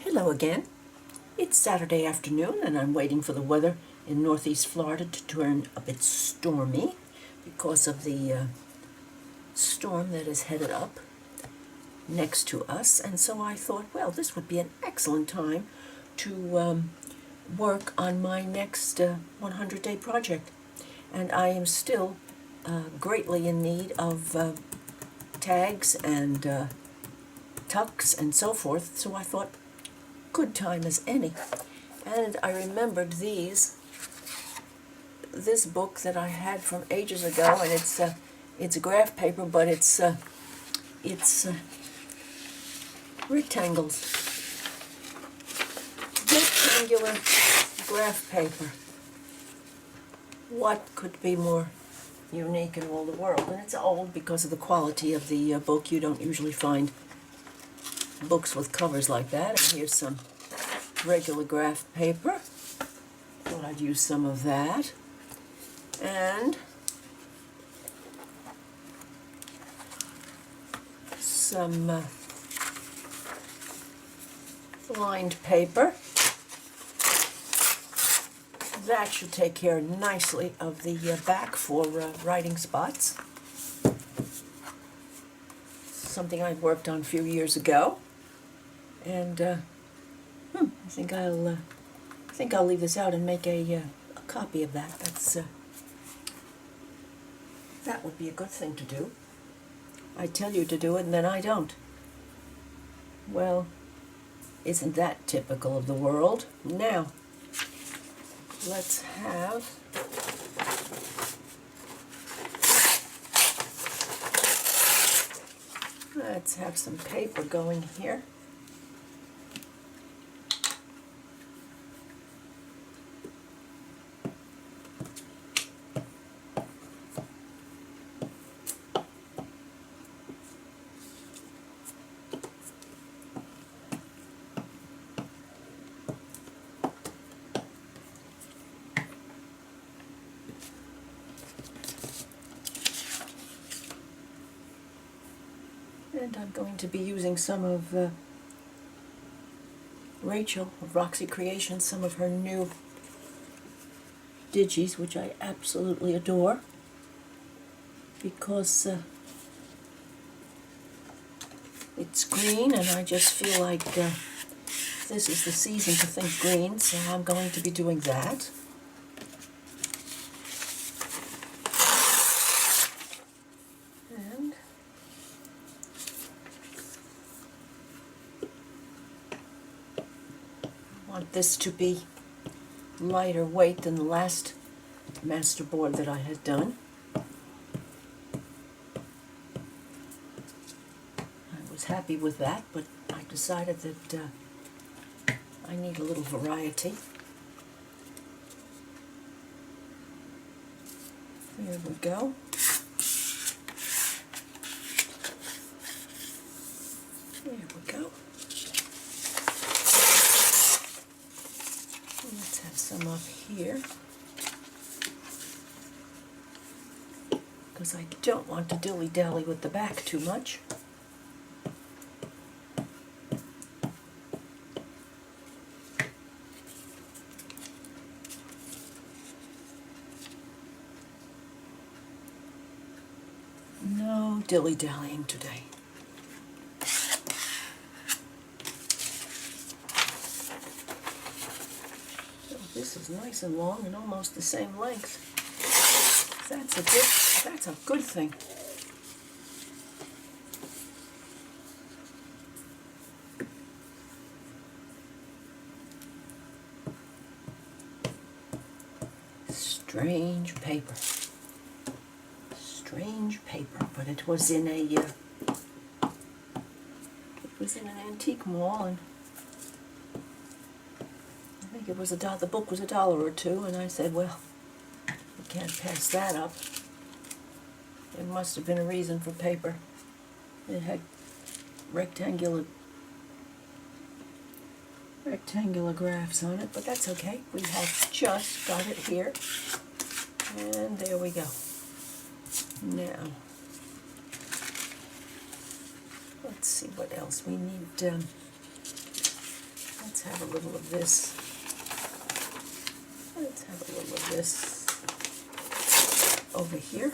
Hello again. It's Saturday afternoon and I'm waiting for the weather in northeast Florida to turn a bit stormy because of the storm that is headed up next to us. And so I thought, well, this would be an excellent time to work on my next 100-day project. And I am still greatly in need of tags and tucks and so forth, so I thought, good time as any. And I remembered this book that I had from ages ago, and it's graph paper, but it's rectangles, rectangular graph paper. What could be more unique in all the world? And it's old because of the quality of the book. You don't usually find books with covers like that. And here's some regular graph paper. Thought I'd use some of that. And some lined paper. That should take care nicely of the back for writing spots. Something I worked on a few years ago. And I think I'll leave this out and make a copy of that. That would be a good thing to do. I tell you to do it and then I don't. Well, isn't that typical of the world? Now, let's have some paper going here. And I'm going to be using some of Rachel of Roxy Creations, some of her new digis, which I absolutely adore, because it's green and I just feel like this is the season to think green, so I'm going to be doing that. Want this to be lighter weight than the last masterboard that I had done. I was happy with that, but I decided that I need a little variety. There we go. There we go. Let's have some up here, because I don't want to dilly-dally with the back too much. No dilly-dallying today. This is nice and long and almost the same length. That's a good thing. Strange paper. Strange paper, but it was in an antique mall, and I think it was the book was $1 or $2, and I said, well, you can't pass that up. There must have been a reason for paper. It had rectangular graphs on it, but that's okay. We have just got it here, and there we go. Now, let's see what else we need. have a little of this. Let's have a little of this over here.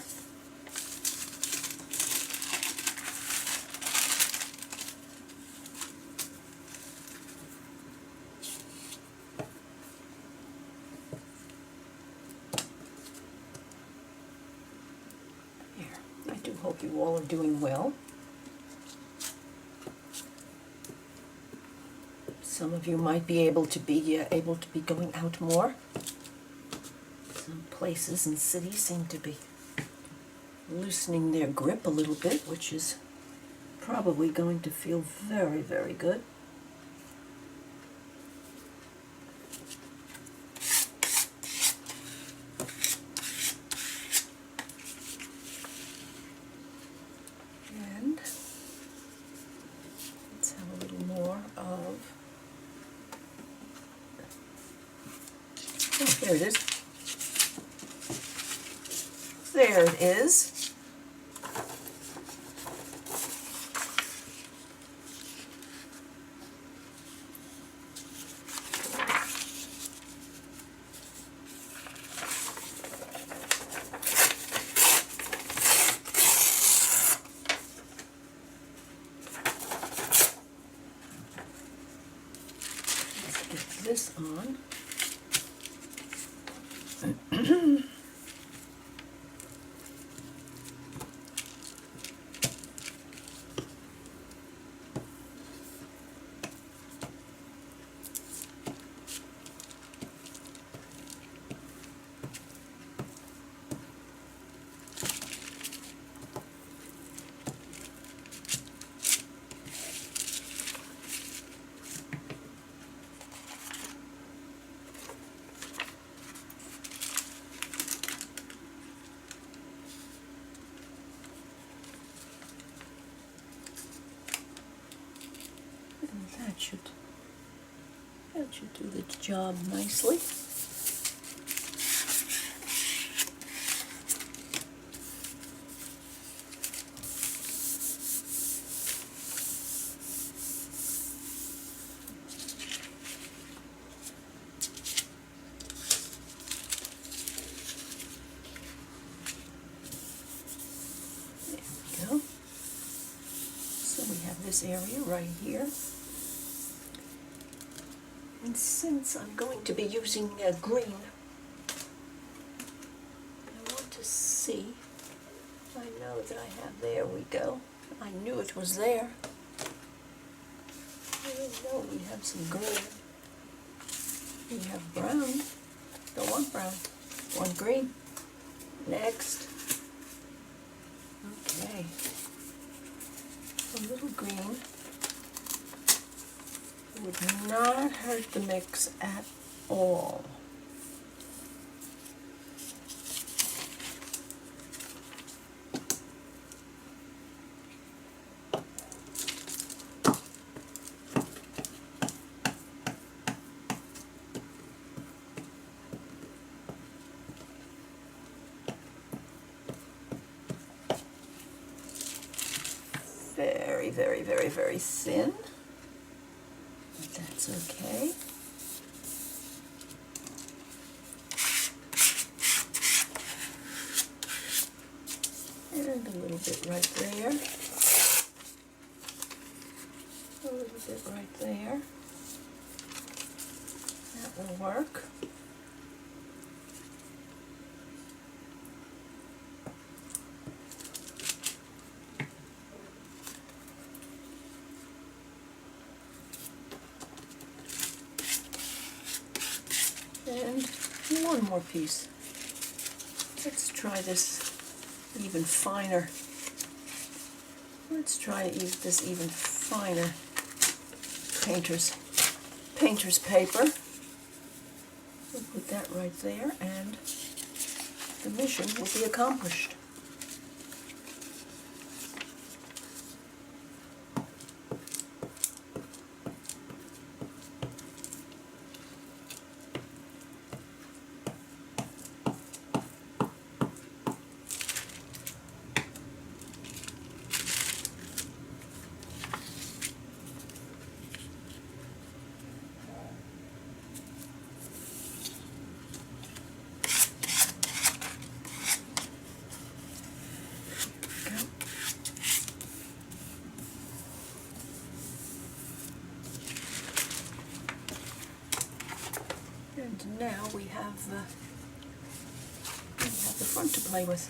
I do hope you all are doing well. Some of you might be able to be going out more. Some places and cities seem to be loosening their grip a little bit, which is probably going to feel very, very good. And let's have a little more of, oh, there it is. There it is. Let's get this on. That should do the job nicely. There we go. So we have this area right here. And since I'm going to be using green, I want to see, I know that I have, there we go. I knew it was there. I know we have some green. We have brown. Don't want brown. Want green. Next. Okay. A little green would not hurt the mix at all. Very, very, very, very thin. That's okay. And a little bit right there. A little bit right there. That will work. And one more piece. Let's try this even finer. Let's try this even finer painter's paper. We'll put that right there and the mission will be accomplished. now we have the front to play with.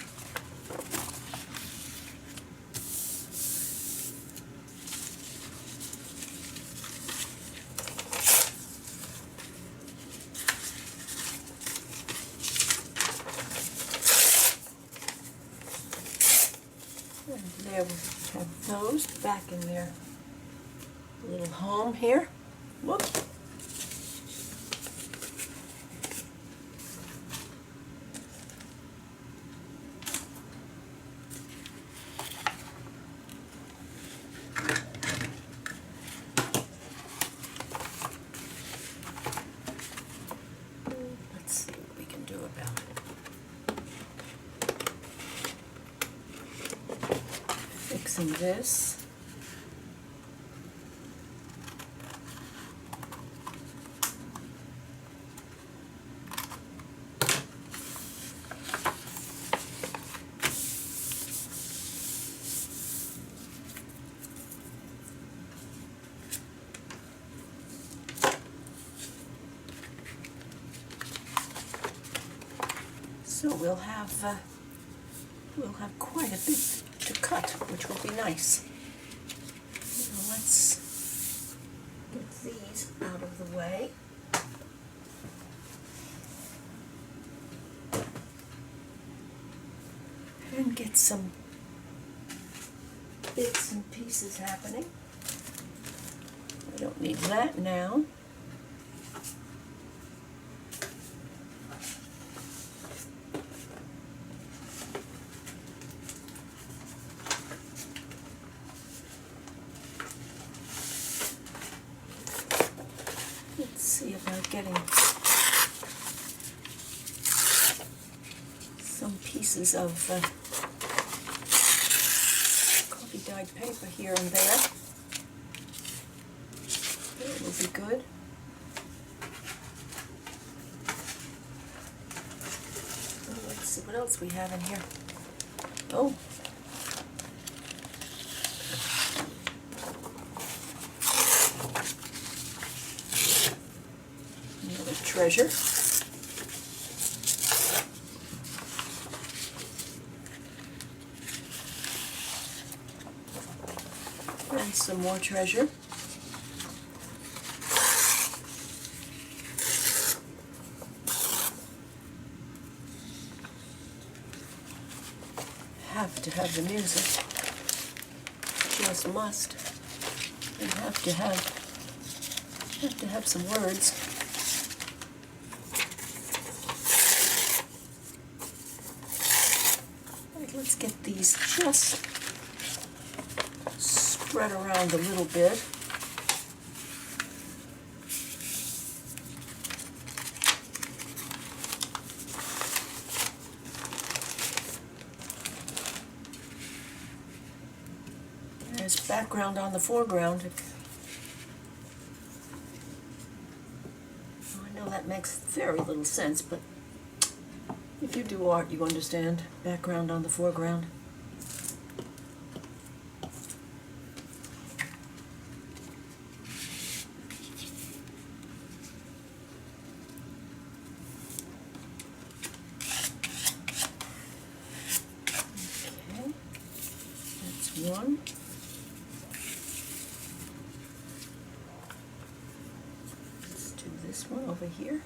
And there we have those back in their little home here. Whoop. Let's see what we can do about it. Fixing this. So we'll have quite a bit to cut, which will be nice. Now let's get these out of the way. And get some bits and pieces happening. I don't need that now. Let's see about getting some pieces of coffee dyed paper here and there. That will be good. Oh, let's see what else we have in here. Oh. Another treasure. And some more treasure. Have to have the music. Just must. And have to have some words. Right, let's get these just spread around a little bit. There's background on the foreground. I know that makes very little sense, but if you do art, you understand. Background on the foreground. Okay, that's one. Let's do this one over here.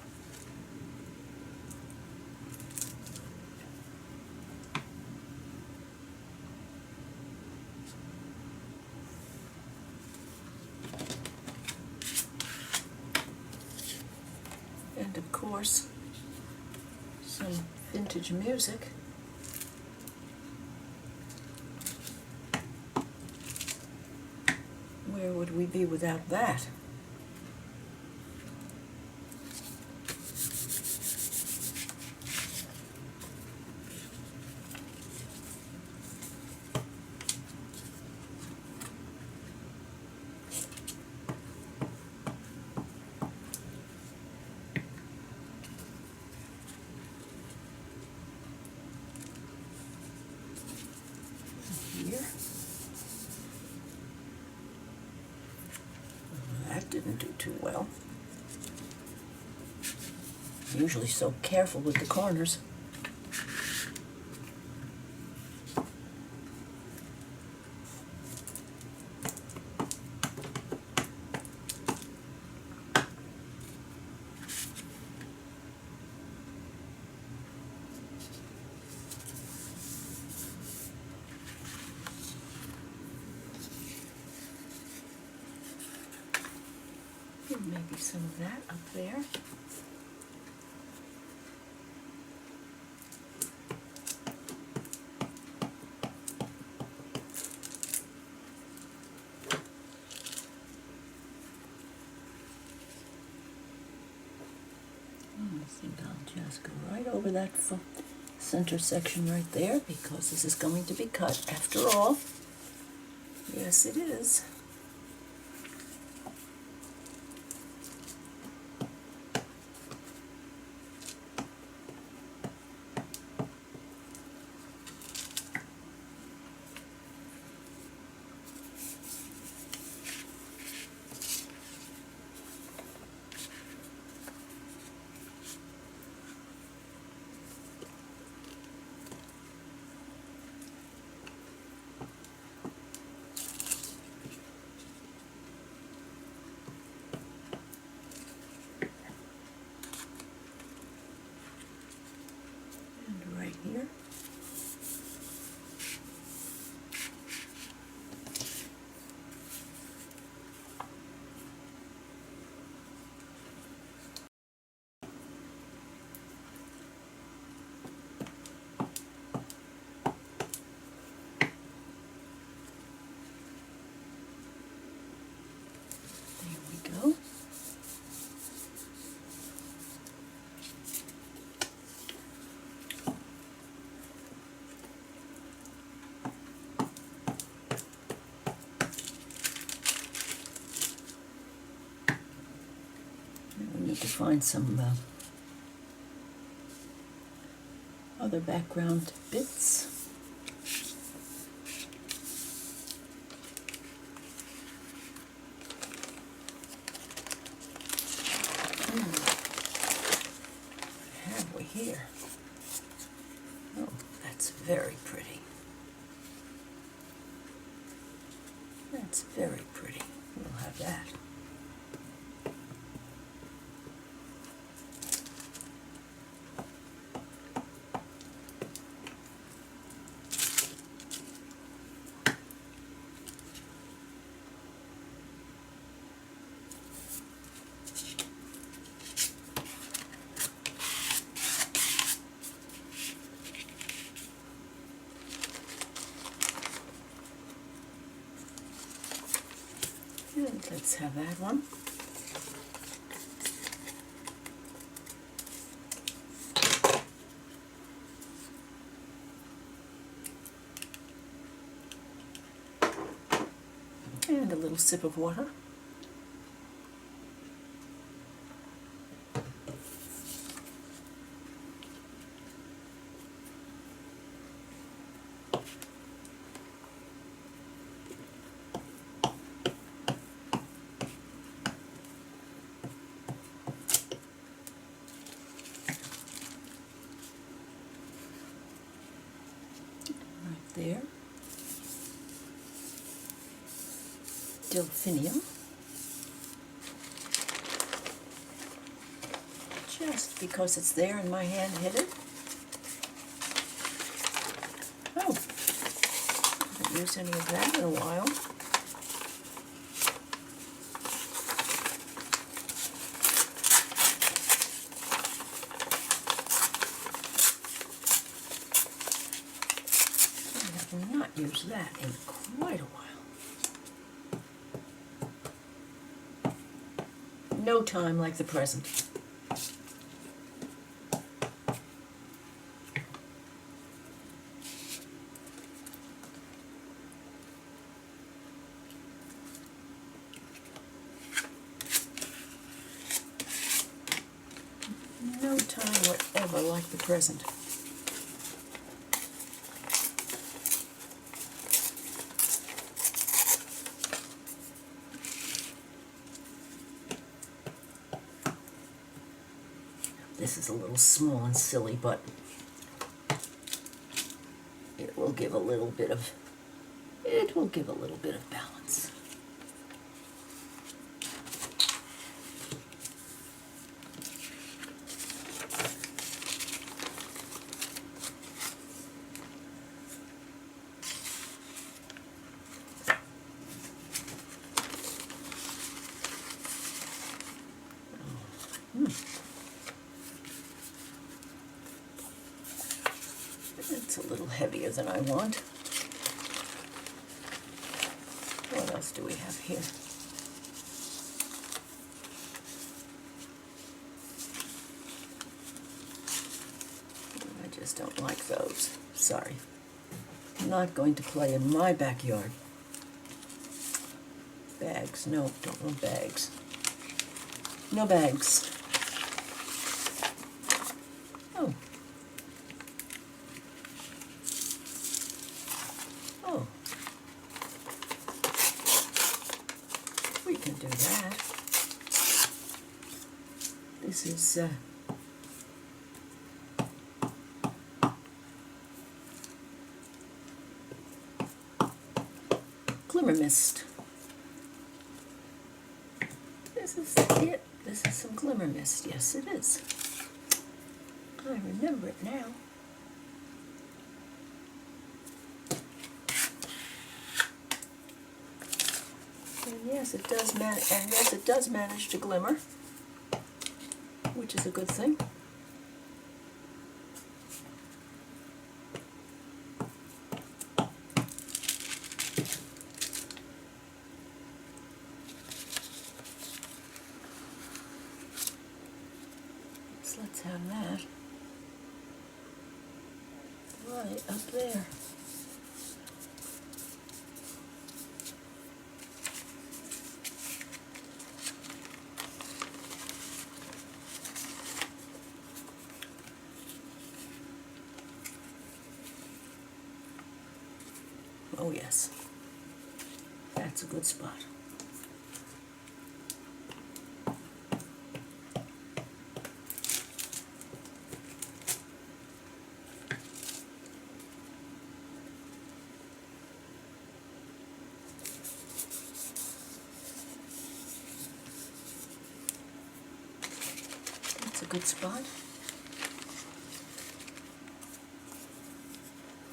And of course, some vintage music. Where would we be without that? Here. I'm usually so careful with the corners. And maybe some of that up there. I think I'll just go right over that center section right there, because this is going to be cut after all. Yes, it is. And right here. There we go. We need to find some other background bits. What have we here? Oh, that's very pretty. That's very pretty. We'll have that. And let's have that one. And a little sip of water. Right there. Delphinium. Just because it's there and my hand hit it. Oh, I haven't used any of that in a while. I have not used that in quite a while. No time like the present. No time whatever like the present. This is a little small and silly, but it will give a little bit of balance. It's a little heavier than I want. What else do we have here? I just don't like those. Sorry. I'm not going to play in my backyard. Bags. No, don't want bags. No bags. Oh. Oh. We can do that. This is glimmer mist. This is it. This is some glimmer mist. Yes, it is. I remember it now. And yes, it does manage to glimmer, which is a good thing. So let's have that right up there. Oh yes, that's a good spot. That's a good spot.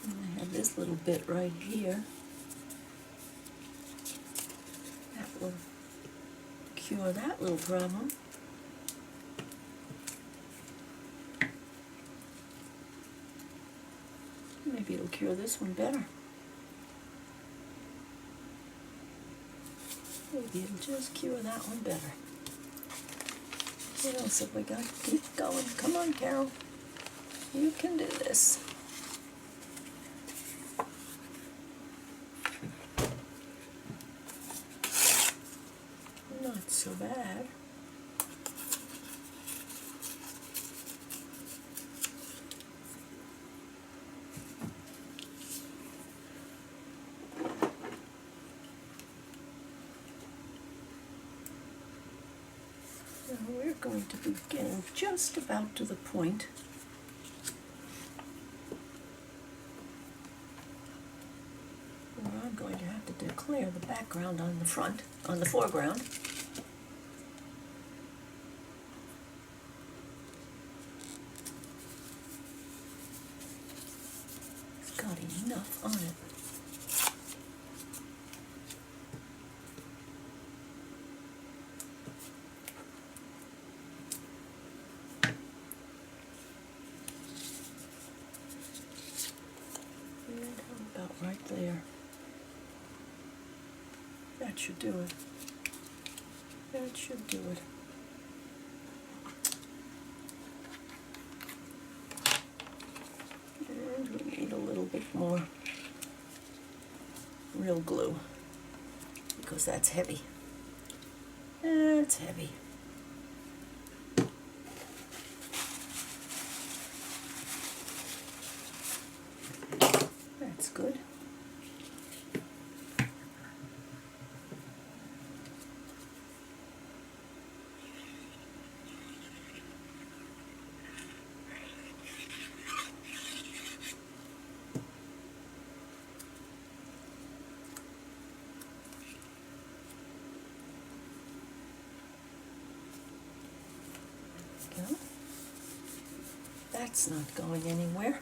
And I have this little bit right here. That will cure that little problem. Maybe it'll cure this one better. Maybe it'll just cure that one better. What else have we got? Keep going. Come on, Carol. You can do this. Not so bad. Now we're going to be getting just about to the point where I'm going to have to declare the background on the front, on the foreground. It's got enough on it. About right there. That should do it. That should do it. And we need a little bit more real glue because that's heavy. That's heavy. That's good. Well, that's not going anywhere.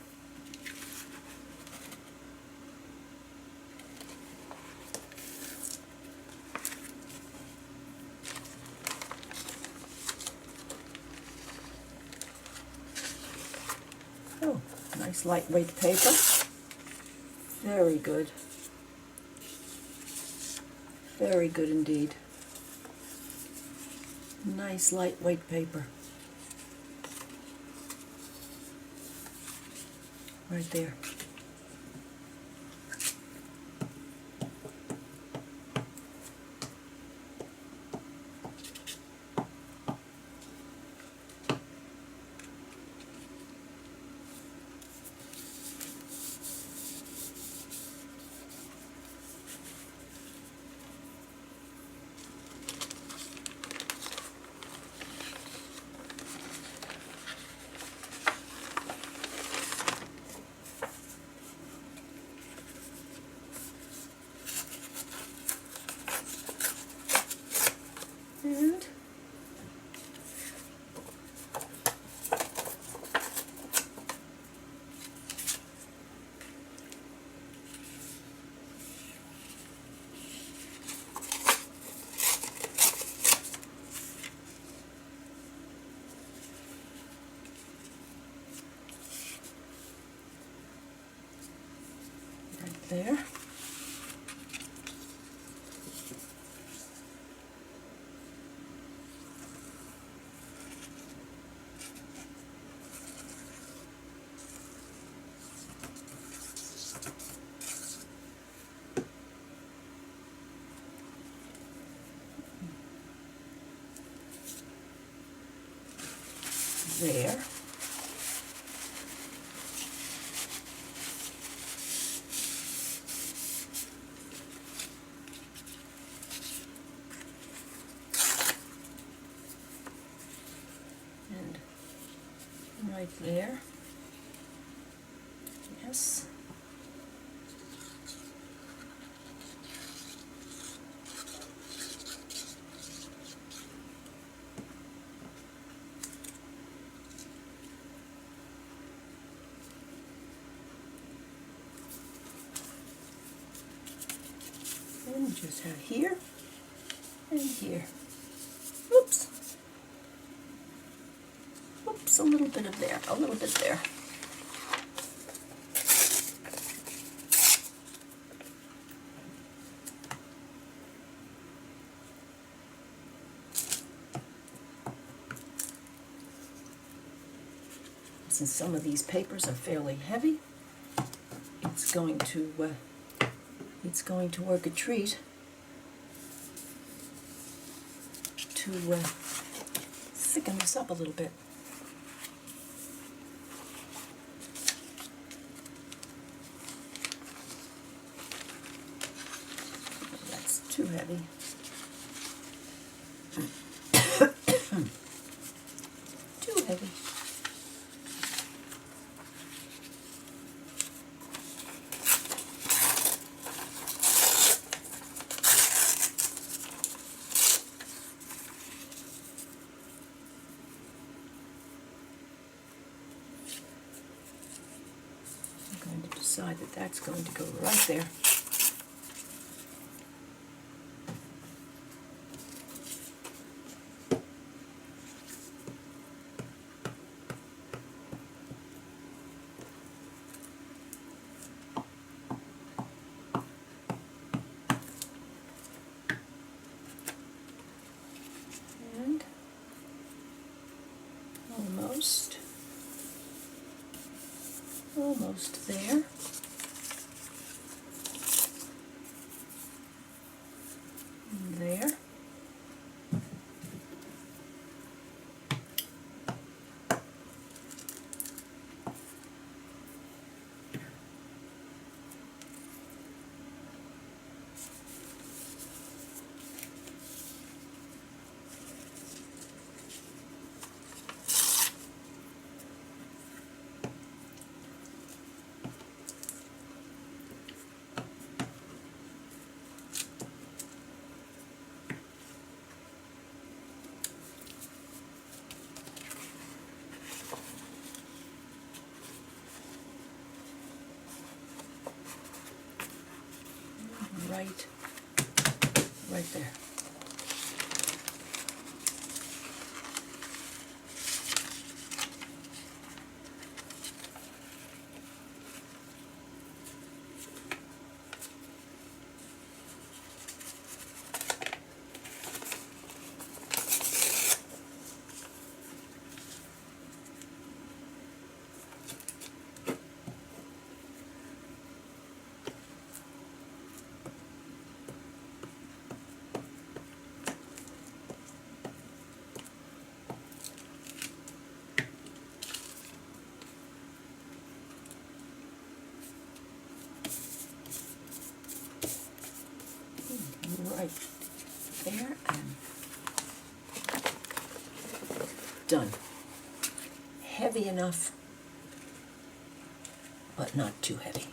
Oh, nice lightweight paper. Very good. Very good indeed. Nice lightweight paper. Right there. And right there. There. And right there. Yes. And we just have here and here. Oops. Oops, a little bit of there, a little bit there. Since some of these papers are fairly heavy, it's going to work a treat to thicken this up a little bit. That's too heavy. Too heavy. I'm going to decide that that's going to go right there. And almost there. And there. right there. Right there, and done. Heavy enough, but not too heavy.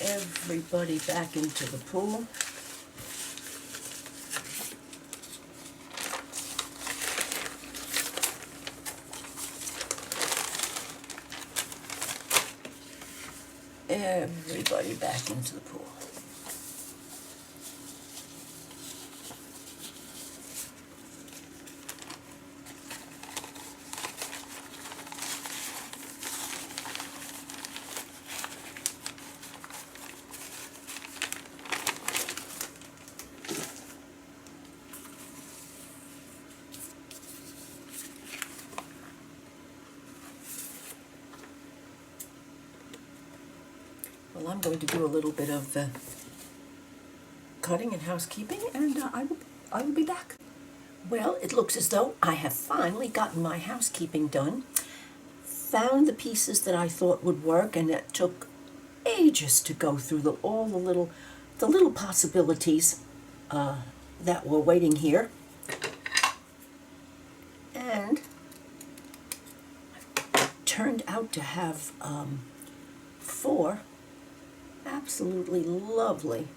Everybody back into the pool. Everybody back into the pool. Well, I'm going to do a little bit of cutting and housekeeping, and I will be back. Well, it looks as though I have finally gotten my housekeeping done. Found the pieces that I thought would work, and it took ages to go through all the little possibilities that were waiting here. And turned out to have 4 absolutely lovely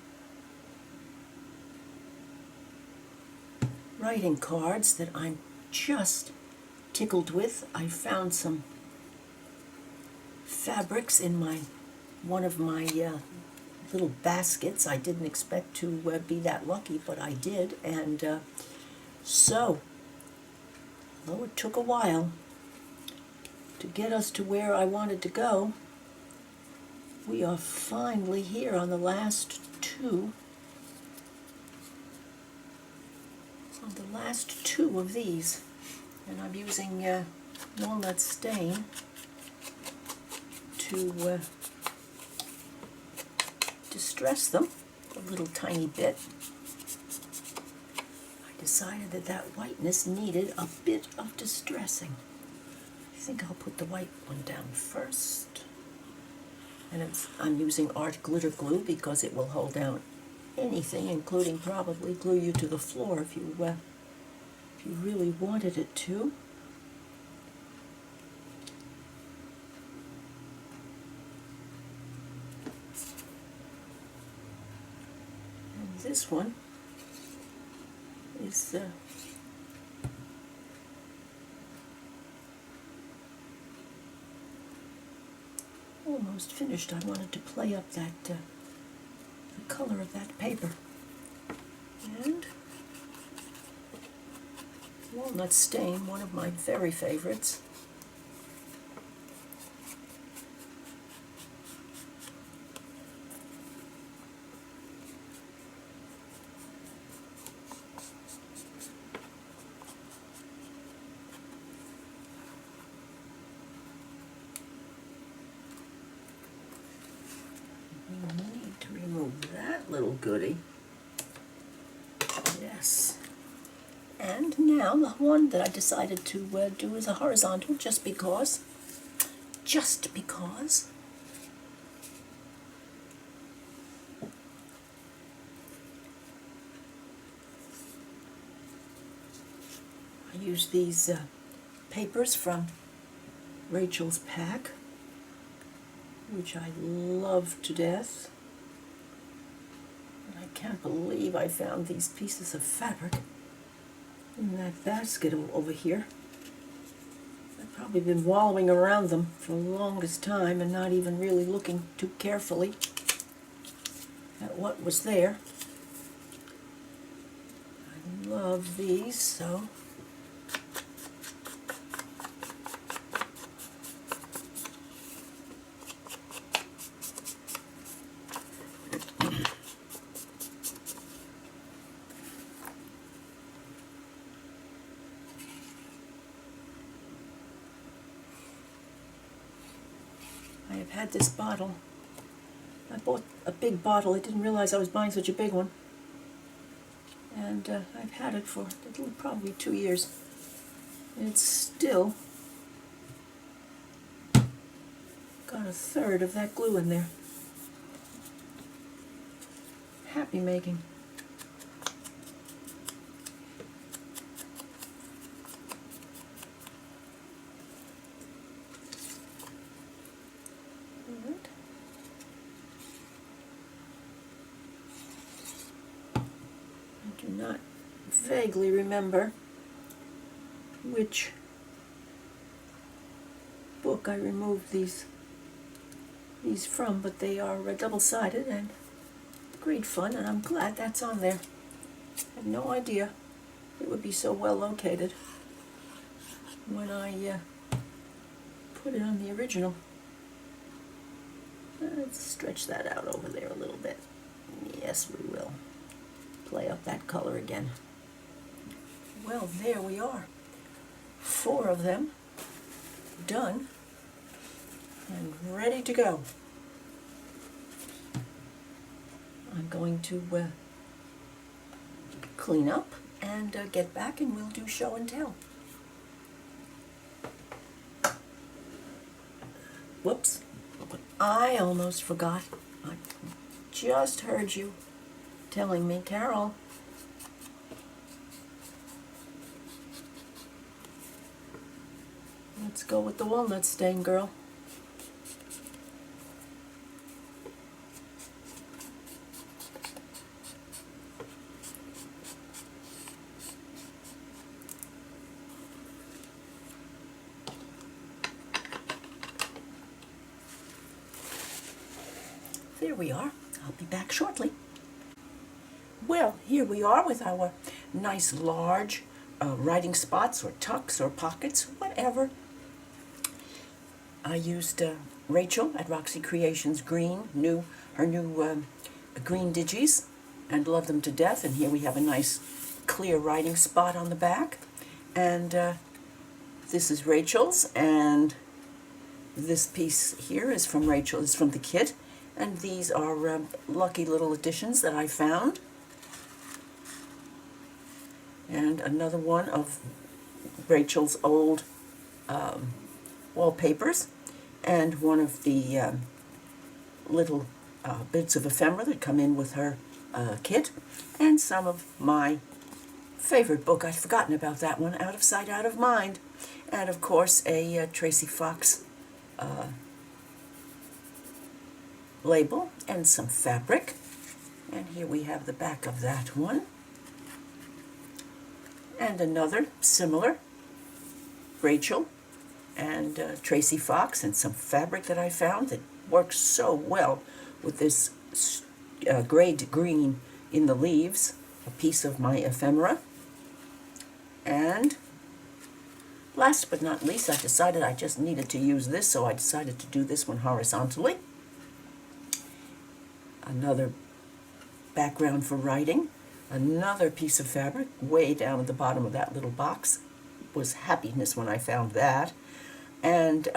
writing cards that I'm just tickled with. I found some fabrics in one of my little baskets. I didn't expect to be that lucky, but I did. And so, though it took a while to get us to where I wanted to go, we are finally here on the last 2. On the last 2 of these, and I'm using walnut stain to distress them a little tiny bit. I decided that whiteness needed a bit of distressing. I think I'll put the white one down first. And I'm using art glitter glue because it will hold down anything, including probably glue you to the floor if you really wanted it to. And this one is almost finished. I wanted to play up that the color of that paper. And walnut stain, one of my very favorites. We need to remove that little goodie. Yes. And now the one that I decided to do is a horizontal, just because. used these papers from Rachel's pack, which I love to death. And I can't believe I found these pieces of fabric in that basket over here. I've probably been wallowing around them for the longest time and not even really looking too carefully at what was there. I love these so. I have had this bottle. I bought a big bottle. I didn't realize I was buying such a big one. And I've had it for probably 2 years. And it's still got a third of that glue in there. Happy making. I do not vaguely remember which book I removed these from, but they are double-sided and great fun, and I'm glad that's on there. I had no idea it would be so well located when I put it on the original. Let's stretch that out over there a little bit. Yes, we will. Play up that color again. Well, there we are. 4 of them done and ready to go. I'm going to clean up and get back, and we'll do show and tell. Whoops. I almost forgot. I just heard you telling me, Carol, let's go with the walnut stain, girl. There we are. I'll be back shortly. Well, here we are with our nice large writing spots or tucks or pockets, whatever. I used Rachel at Roxy Creations green, her new green digis, and love them to death. And here we have a nice clear writing spot on the back. And this is Rachel's, and this piece here is from Rachel, is from the kit. And these are lucky little additions that I found. And another one of Rachel's old wallpapers, and one of the little bits of ephemera that come in with her kit, and some of my favorite book, I'd forgotten about that one, Out of Sight, Out of Mind, and of course a Tracy Fox label and some fabric. And here we have the back of that one. And another similar Rachel and Tracy Fox, and some fabric that I found that works so well with this grayed green in the leaves, a piece of my ephemera. And last but not least, I decided I just needed to use this, so I decided to do this one horizontally. Another background for writing. Another piece of fabric way down at the bottom of that little box. Was happiness when I found that. And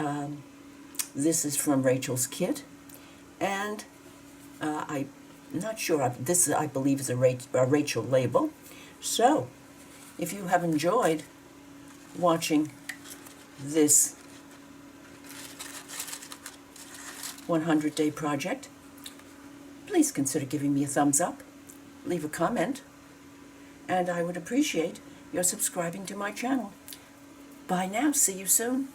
this is from Rachel's kit. And I'm not sure, this I believe is a Rachel label. So, if you have enjoyed watching this 100-day project, please consider giving me a thumbs up, leave a comment, and I would appreciate you're subscribing to my channel. Bye now. See you soon.